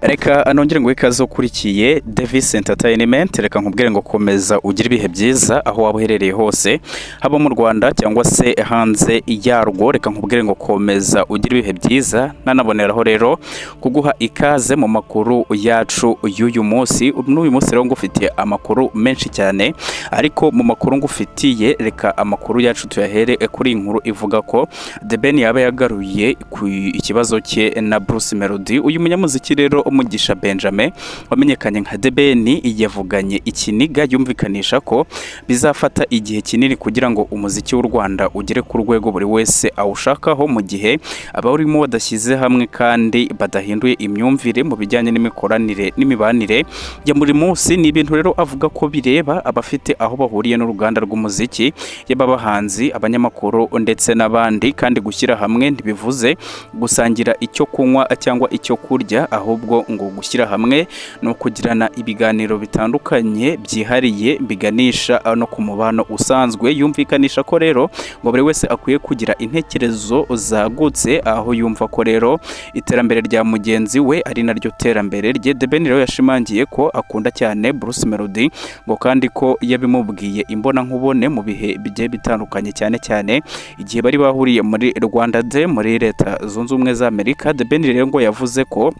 Reka anongere ngo ikaze ukurikiye Davis Entertainment. Reka nkubwire ngo komeza ugire ibihe byiza aho waba uherereye hose, haba mu Rwanda cyangwa se hanze yarwo. Reka nkubwire ngo komeza ugire ibihe byiza, nanaboneraho rero kuguha ikaze mu makuru yacu y'uyu munsi. N'uyu munsi rero ngufitiye amakuru menshi cyane, ariko mu makuru ngufitiye reka amakuru yacu tuyahere kuri inkuru ivuga ko The Ben yaba yagaruye ku ikibazo cye na Bruce Melody. Uyu munyamuziki rero Umugisha Benjamin wamenyekanye nka The Ben yavuganye ikiniga yumvikanisha ko bizafata igihe kinini kugira ngo umuziki w'u Rwanda ugere ku rwego buri wese awushakaho, mu gihe abarimo badashyize hamwe kandi badahinduye imyumvire mu bijyanye n'imikoranire n'imibanire ya buri munsi. Ni ibintu rero avuga ko bireba abafite aho bahuriye n'uruganda rw'umuziki, y'abahanzi, abanyamakuru ndetse n'abandi, kandi gushyira hamwe ntibivuze gusangira icyo kunywa cyangwa icyo kurya, ahubwo ngo gushyira hamwe no kugirana ibiganiro bitandukanye byihariye biganisha no ku mubano usanzwe. Yumvikanisha ko rero ngo buri wese akwiye kugira intekerezo zagutse, aho yumva ko rero iterambere rya mugenzi we ari naryo terambere rye. The Ben rero yashimangiye ko akunda cyane Bruce Melody, ngo kandi ko yabimubwiye imbona nkubone mu bihe bigiye bitandukanye, cyane cyane igihe bari bahuriye muri Rwanda Day muri Leta Zunze Ubumwe za Amerika. The Ben rero ngo yavuze ko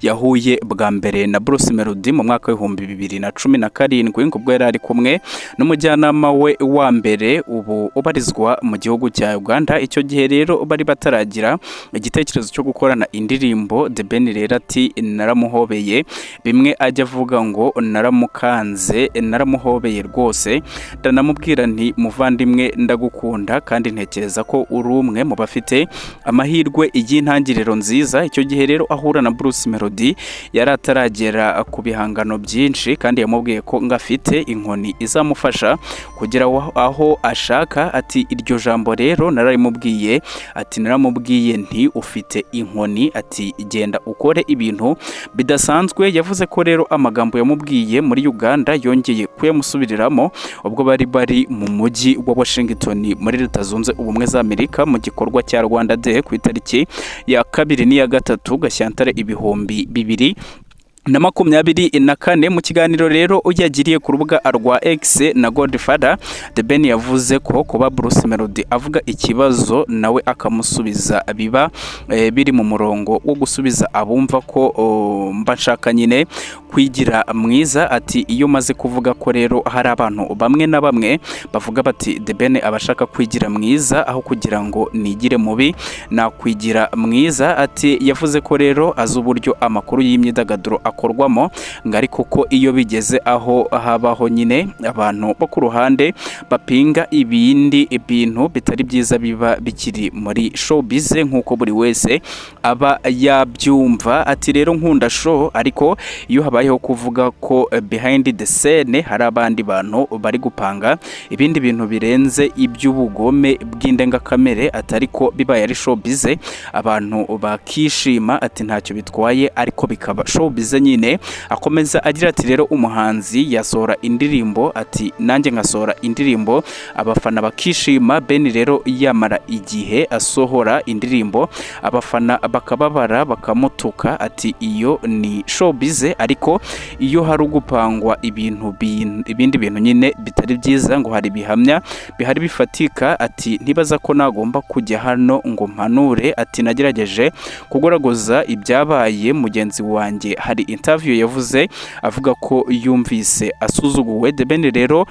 yahuye bwa mbere na Bruce Melody mu mwaka w'ibihumbi 2017 ubwo yari ari kumwe n'umujyanama we wa mbere ubu ubarizwa mu gihugu cya Uganda. Icyo gihe rero bari bataragira igitekerezo cyo gukorana indirimbo. The Ben rero ati naramuhobeye, bimwe ajya avuga ngo naramukanze, naramuhobeye rwose, ndanamubwira nti muvandimwe ndagukunda kandi ntekereza ko uri umwe mu bafite amahirwe y'intangiriro nziza. Icyo gihe rero ahura na Bruce Melody yari ataragera ku bihangano byinshi, kandi yamubwiye ko ngafite inkoni izamufasha kugera aho ashaka. Ati iryo jambo rero nararimubwiye, ati naramubwiye nti ufite inkoni, ati genda ukore ibintu bidasanzwe. Yavuze ko rero amagambo yamubwiye muri Uganda yongeye kuyamusubiriramo ubwo bari mu mujyi wa Washington muri Leta Zunze Ubumwe za Amerika mu gikorwa cya Rwanda Day ku itariki ya 2 n'iya 3 Gashyantare 2024. Mu kiganiro rero yagiriye ku rubuga rwa X na Godfather, The Ben yavuze ko kuba Bruce Melody avuga ikibazo nawe akamusubiza biba biri mu murongo wo gusubiza abumva ko mbashaka nyine kwigira mwiza. Ati iyo maze kuvuga ko rero hari abantu bamwe na bamwe bavuga bati The Ben abashaka kwigira mwiza aho kugira ngo nigire mubi nakwigira mwiza. Ati yavuze ko rero azi uburyo amakuru y'imyidagaduro akorwamo, ngari kuko iyo bigeze aho habaho nyine abantu bo ku ruhande bapinga ibindi ibintu bitari byiza biba bikiri muri showbiz nk'uko buri wese aba yabyumva. Ati rero nkunda show, ariko iyo habayeho kuvuga ko behind the scene hari abandi bantu bari gupanga ibindi bintu birenze iby'ubugome bw'indengakamere, atari ko bibaye ari showbiz abantu bakishima, ati ntacyo bitwaye, ariko bikaba showbiz nyine. Akomeza agira ati rero umuhanzi yasohora indirimbo, ati nanjye nkasohora indirimbo abafana bakishima. Ben rero yamara igihe asohora indirimbo abafana bakababara bakamutuka, ati iyo ni showbiz, ariko iyo hari ugupangwa ibindi bintu nyine bitari byiza ngo hari bihamya bihari bifatika, ati ntibaza ko nagomba kujya hano ngo mpanure. Ati nagerageje kugoragoza ibyabaye mugenzi wanjye, hari interview yavuze avuga ko yumvise asuzuguwe. The Ben rero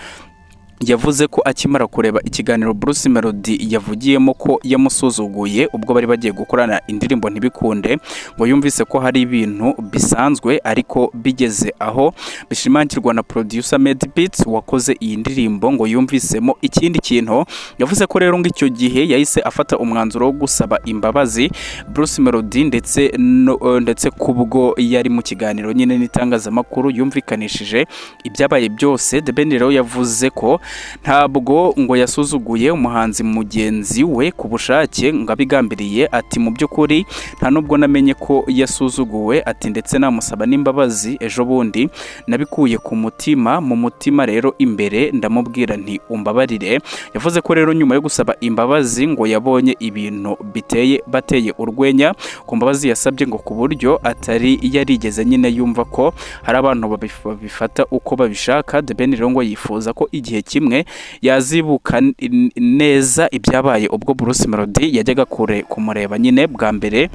yavuze ko akimara kureba ikiganiro Bruce Melody yavugiyemo ko yamusuzuguye ubwo bari bagiye gukorana indirimbo ntibikunde, ngo yumvise ko hari ibintu bisanzwe, ariko bigeze aho bishimangirwa na producer Made Beats wakoze iyi ndirimbo ngo yumvisemo ikindi kintu. Yavuze ko rero ngo icyo gihe yahise afata umwanzuro wo gusaba imbabazi Bruce Melody, ndetse kubwo yari mu kiganiro nyine n'itangazamakuru yumvikanishije ibyabaye byose. The Ben rero yavuze ko ntabwo ngo yasuzuguye umuhanzi mugenzi we ku bushake ngo abigambiriye, ati mu by'ukuri nta nubwo namenye ko yasuzuguwe, ati ndetse namusaba n'imbabazi ejo bundi nabikuye ku mutima, mu mutima rero imbere ndamubwira nti umbabarire. Yavuze ko rero nyuma yo gusaba imbabazi ngo yabonye ibintu bateye urwenya ku mbabazi yasabye, ngo ku buryo atari yarigeze nyine yumva ko hari abantu babifata uko babishaka. The Ben rero ngo yifuza ko igihe kimwe yazibuka neza ibyabaye ubwo Bruce Melody yajyaga kure kumureba nyine bwa mbere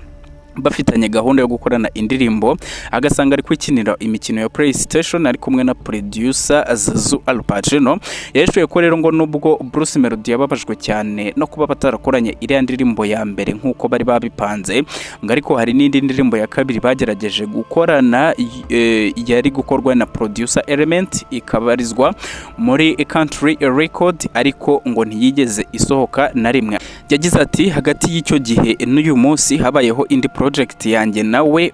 bafitanye gahunda yo gukorana indirimbo, agasanga ari kwikinira imikino ya PlayStation ari kumwe na producer Zazu Al Pacino. Yeshuye ko rero ngo nubwo Bruce Melody yababajwe cyane no kuba batarakoranye iriya ndirimbo ya mbere nk'uko bari babipanze, ngo ariko hari n'indi ndirimbo ya kabiri bagerageje gukorana yari gukorwa na producer Element, ikabarizwa muri Country Record, ariko ngo ntiyigeze isohoka na rimwe. Yagize ati hagati y'icyo gihe n'uyu munsi habayeho indi project yanjye nawe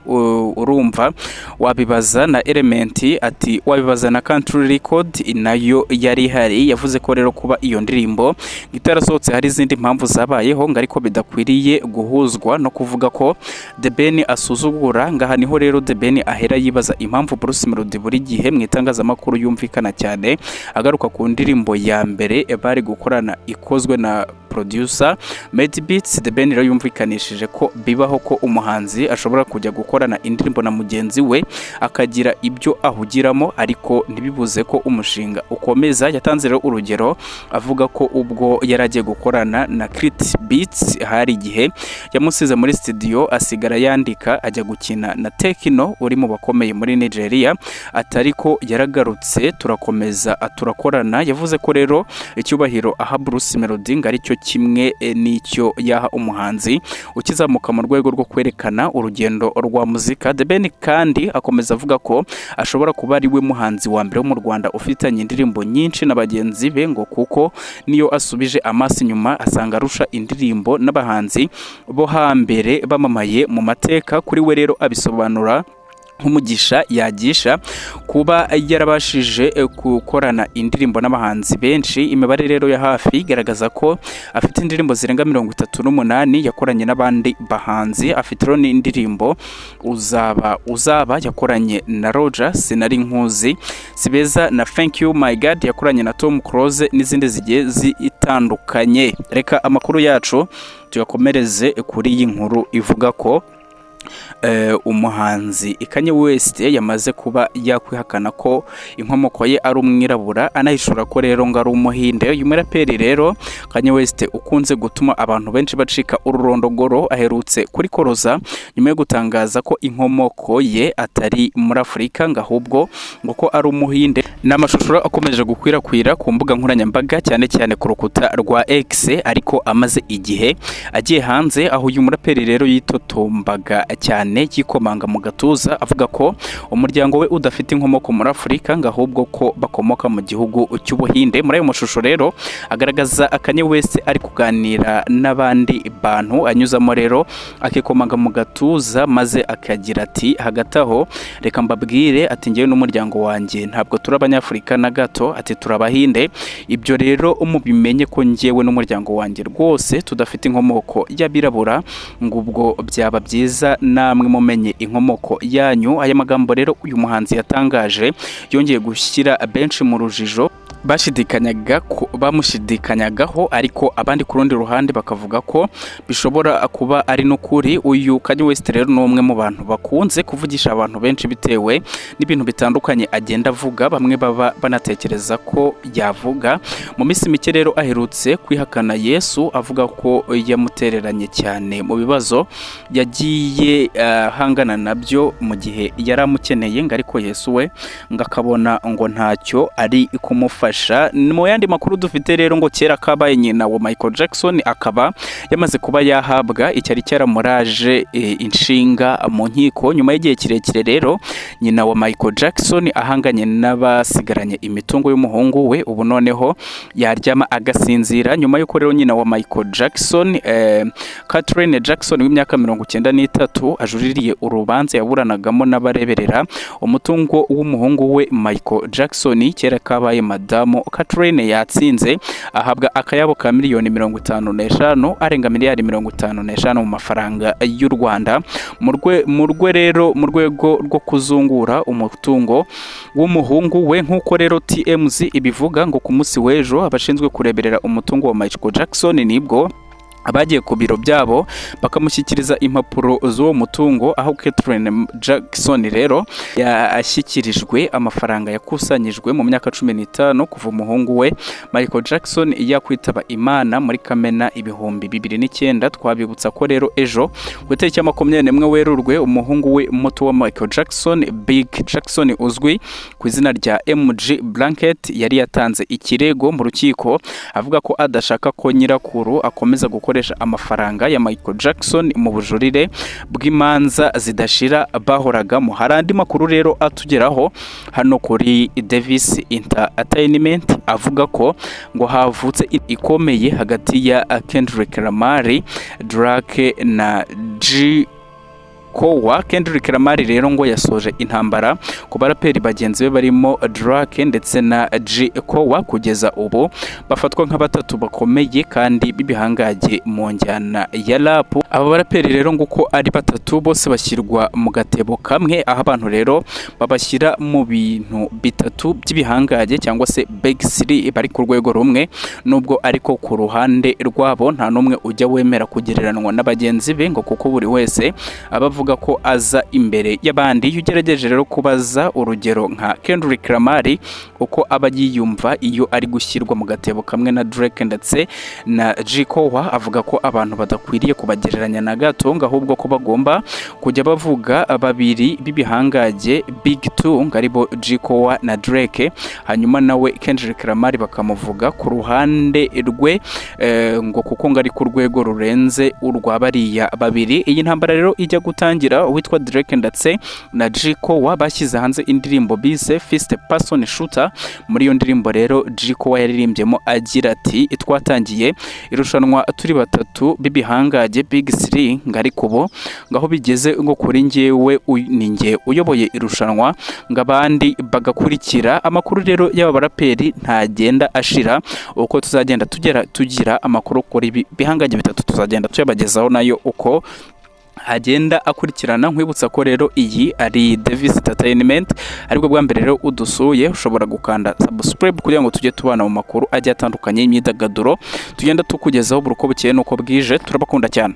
urumva wabibaza na Element, ati wabibaza na Country Record nayo yari hari. Yavuze ko rero kuba iyo ndirimbo itarasohotse hari izindi mpamvu zabayeho, ngo ariko bidakwiriye guhuzwa no kuvuga ko The Ben asuzugura. Ngaha niho rero The Ben ahera yibaza impamvu Bruce Melody buri gihe mu itangazamakuru yumvikana cyane agaruka ku ndirimbo ya mbere bari gukorana ikozwe na producer Made Beats. The Ben rero yumvikanishije ko bibaho ko umuhanzi ashobora kujya gukorana indirimbo na mugenzi we akagira ibyo ahugiramo, ariko ntibibuze ko umushinga ukomeza. Yatanze rero urugero avuga ko ubwo yaragiye gukorana na Crit Beats hari igihe yamusize muri studio asigara yandika ajya gukina na Tekno uri mu bakomeye muri Nigeria, atariko yaragarutse turakomeza turakorana. Yavuze ko rero icyubahiro aha Bruce Melody ngo aricyo kimwe n'icyo yaha umuhanzi ukizamuka mu rwego rwo kwerekana urugendo rwa muzika. The Ben kandi akomeza avuga ko ashobora kuba ari we muhanzi wa mbere wo mu Rwanda ufitanye indirimbo nyinshi na bagenzi be, ngo kuko niyo asubije amaso inyuma asanga arusha indirimbo n'abahanzi bo hambere bamamaye mu mateka. Kuri we rero abisobanura nk'umugisha yagisha kuba yarabashije gukorana indirimbo n'abahanzi benshi. Imibare rero ya hafi igaragaza ko afite indirimbo zirenga 38 yakoranye n'abandi bahanzi. Afite rero n'indirimbo uzaba yakoranye na Roger Sinari Nkuzi, Sibeza na Thank You My God yakoranye na Tom Close n'izindi zigiye zitandukanye. Reka amakuru yacu tuyakomereze kuri iyi nkuru ivuga ko umuhanzi Kanye West yamaze kuba yakwihakana ko inkomoko ye ari umwirabura, anahishura ko rero ngo ari umuhinde. Uyu muraperi rero Kanye West ukunze gutuma abantu benshi bacika ururondogoro aherutse kuri koroza nyuma yo gutangaza ko inkomoko ye atari muri Afurika ngo ahubwo ngo ko ari umuhinde. N'amashusho akomeje gukwirakwira ku mbuga nkoranyambaga cyane cyane ku rukuta rwa X, ariko amaze igihe agiye hanze, aho uyu muraperi rero yitotombaga cyane yikomanga mu gatuza avuga ko umuryango we udafite inkomoko muri Afurika ngo ahubwo ko bakomoka mu gihugu cy'Ubuhinde. Muri ayo mashusho rero agaragaza Kanye West ari kuganira n'abandi bantu anyuzamo rero akikomanga mu gatuza maze akagira ati hagati aho reka mbabwire ati ngewe n'umuryango wanjye ntabwo turi abanyafurika na gato, ati turabahinde. Ibyo rero umubimenye ko ngewe n'umuryango wanjye rwose tudafite inkomoko y'abirabura, ngo ubwo byaba byiza namwe mumenye inkomoko yanyu. Aya magambo rero uyu muhanzi yatangaje yongeye gushyira benshi mu rujijo bamushidikanyagaho, ariko abandi ku rundi ruhande bakavuga ko bishobora kuba ari n'ukuri. Uyu Kanye West rero ni umwe mu bantu bakunze kuvugisha abantu benshi bitewe n'ibintu bitandukanye agenda avuga, bamwe baba banatekereza ko yavuga. Mu minsi mike rero aherutse kwihakana Yesu avuga ko yamutereranye cyane mu bibazo yagiye hangana nabyo mu gihe yari amukeneye, ngo ariko Yesu we ngo akabona ngo ntacyo ari kumufasha. Mu yandi makuru dufite rero ngo kera kabaye nyina wa Michael Jackson akaba yamaze kuba yahabwa icyari cyaramuraje inshinga mu nkiko. Nyuma y'igihe kirekire rero nyina wa Michael Jackson ahanganye n'abasigaranye imitungo y'umuhungu we, ubu noneho yaryama agasinzira nyuma y'uko rero nyina wa Michael Jackson Catherine Jackson w'imyaka 93 ajuririye urubanza yaburanagamo n'abareberera umutungo w'umuhungu we Michael Jackson kera kabaye madamu madamu Catherine yatsinze ahabwa akayabo ka miliyoni 55 arenga miliyari 55 mu mafaranga y'u Rwanda mu rwego rwo kuzungura umutungo w'umuhungu we. Nk'uko rero TMZ ibivuga ngo ku munsi w'ejo abashinzwe kureberera umutungo wa Michael Jackson nibwo abagiye ku biro byabo bakamushyikiriza impapuro z'uwo mutungo, aho Catherine Jackson rero yashyikirijwe amafaranga yakusanyijwe mu myaka 15 kuva umuhungu we Michael Jackson yakwitaba Imana muri Kamena 2009. Twabibutsa ko rero ejo ku itariki ya 21 Werurwe umuhungu we muto wa Michael Jackson, Big Jackson uzwi ku izina rya MG Blanket, yari yatanze ikirego mu rukiko avuga ko adashaka ko nyirakuru akomeza gukoresha amafaranga ya Michael Jackson mu bujurire bw'imanza zidashira bahoragamo. Hari andi makuru rero atugeraho hano kuri Davis Entertainment avuga ko ngo havutse ikomeye hagati ya Kendrick Lamar, Drake na Kendrick Lamar rero ngo yasoje intambara ku baraperi bagenzi be barimo Drake ndetse na kugeza ubu bafatwa nk'abatatu bakomeye kandi bibihangaje mu njyana ya rap. Aba baraperi rero ngo uko ari batatu bose bashyirwa mu gatebo kamwe, aho abantu rero babashyira mu bintu bitatu by'ibihangaje cyangwa se big three bari ku rwego rumwe, nubwo ariko ku ruhande rwabo nta numwe ujya wemera kugereranwa na bagenzi be ngo kuko buri wese abavuga ko aza imbere y'abandi. Iyo ugerageje rero kubaza urugero nka Kendrick Lamar uko aba yiyumva iyo ari gushyirwa mu gatebo kamwe na Drake ndetse na avuga ko abantu badakwiriye kubagereranya na gato, ahubwo ko bagomba kujya bavuga babiri bibihangaje big two ngaribo na Drake, hanyuma nawe Kendrick Lamar bakamuvuga ku ruhande rwe ngo kuko ngari ku rwego rurenze urwabariya babiri. Iyi ntambara rero ijya gutangira witwa Drake ndetse na bashyize hanze indirimbo bise First Person Shooter. Muri iyo ndirimbo rero yaririmbyemo agira ati twatangiye irushanwa turi batatu bibihangaje big 3 ngari kubo ngaho bigeze ngo kuri njyewe ninjye uyoboye irushanwa ngabandi bagakurikira. Amakuru rero y'aba baraperi ntagenda ashira, uko tuzagenda tugira amakuru kuri bihangaje bitatu tuzagenda tuyabagezaho nayo uko agenda akurikirana. Nkwibutsa ko rero iyi ari Davis Entertainment, aribwo bwa mbere rero udusuye ushobora gukanda subscribe kugira ngo tujye tubana mu makuru ajya atandukanye y'imyidagaduro tugenda tukugezaho buri uko bukeye nuko bwije. Turabakunda cyane.